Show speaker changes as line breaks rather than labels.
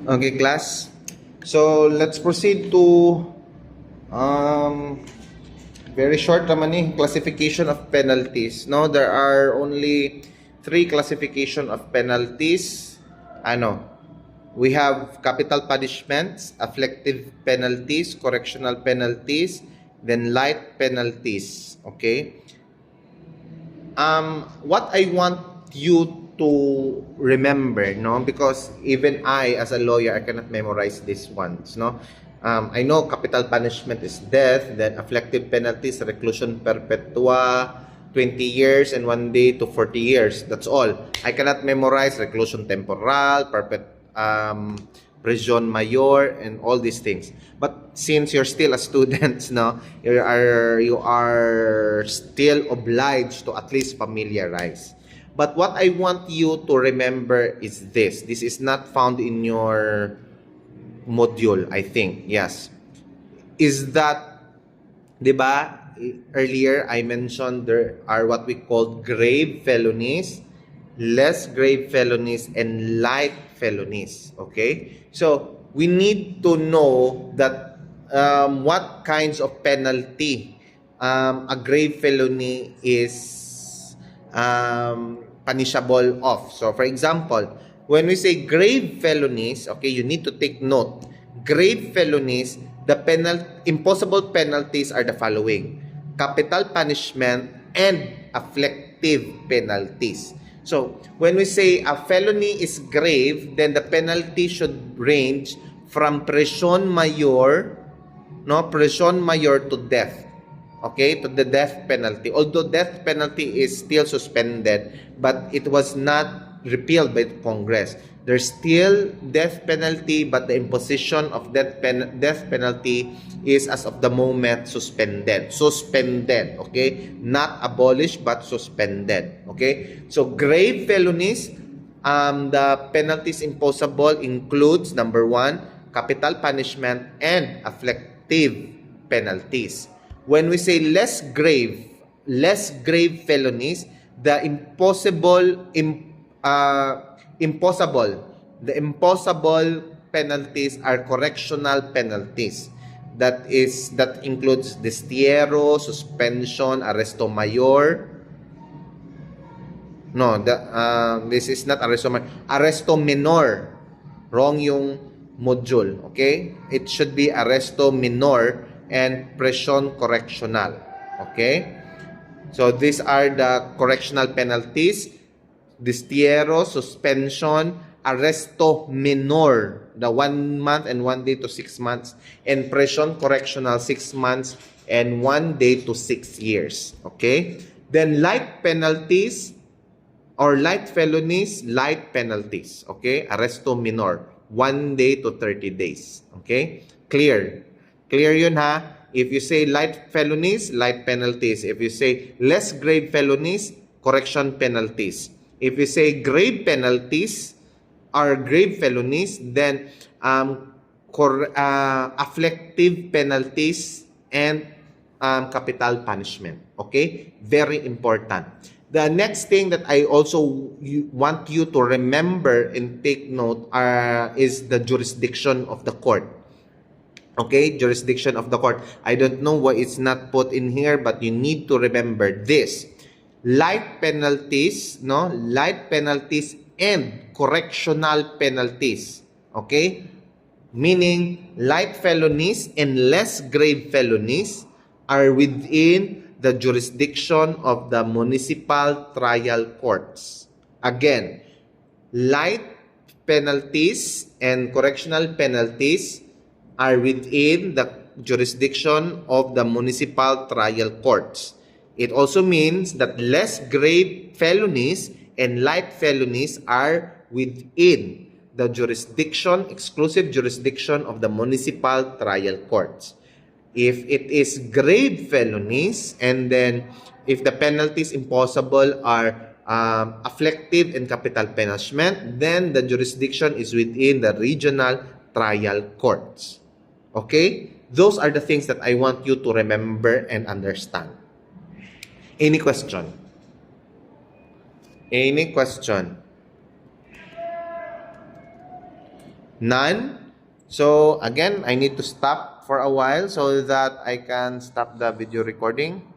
Okay, class. So let's proceed to um, very short naman classification of penalties. No, there are only three classification of penalties. Ano, we have capital punishments, afflictive penalties, correctional penalties, then light penalties. Okay. What I want you to remember, no, because even I, as a lawyer, I cannot memorize these ones, no. I know capital punishment is death, then afflictive penalties, reclusion perpetua, 20 years and 1 day to 40 years. That's all. I cannot memorize reclusion temporal, prison mayor, and all these things. But since you're still a student, no, you are still obliged to at least familiarize. But what I want you to remember is this. This is not found in your module, I think. Yes. Is that, di ba, earlier I mentioned there are what we call grave felonies, less grave felonies, and light felonies. Okay? So, we need to know that what kinds of penalty a grave felony is punishable of. So, for example, when we say grave felonies, okay, you need to take note. Grave felonies, the impossible penalties are the following: capital punishment and afflictive penalties. So, when we say a felony is grave, then the penalty should range from prison mayor, no, prison mayor to death. Okay, to the death penalty. Although death penalty is still suspended, but it was not repealed by the Congress. There's still death penalty, but the imposition of death penalty is as of the moment suspended. Suspended, okay? Not abolished, but suspended, okay? So grave felonies, the penalties imposable includes, number one, capital punishment and afflictive penalties. When we say less grave felonies, the impossible penalties are correctional penalties. That includes destierro, suspension, arresto mayor. No, this is not arresto mayor. Arresto menor. Wrong yung module, okay? It should be arresto menor and prison correctional. Okay? So these are the correctional penalties: destierro, suspension, arresto menor, the 1 month and 1 day to 6 months, and prison correctional 6 months and 1 day to 6 years. Okay? Then light penalties or light felonies, light penalties. Okay? Arresto menor, 1 day to 30 days. Okay? Clear? Clear yun ha? If you say light felonies, light penalties. If you say less grave felonies, correction penalties. If you say grave penalties or grave felonies, then afflictive penalties and capital punishment. Okay? Very important. The next thing that I also want you to remember and take note is the jurisdiction of the court. Okay, jurisdiction of the court. I don't know why it's not put in here, but you need to remember this. Light penalties, no? Light penalties and correctional penalties. Okay? Meaning, light felonies and less grave felonies are within the jurisdiction of the municipal trial courts. Again, light penalties and correctional penalties are within the jurisdiction of the municipal trial courts. It also means that less grave felonies and light felonies are within the exclusive jurisdiction of the municipal trial courts. If it is grave felonies, and then if the penalties imposable are afflictive and capital punishment, then the jurisdiction is within the regional trial courts. Okay? Those are the things that I want you to remember and understand. Any question? Any question? None. So again, I need to stop for a while so that I can stop the video recording.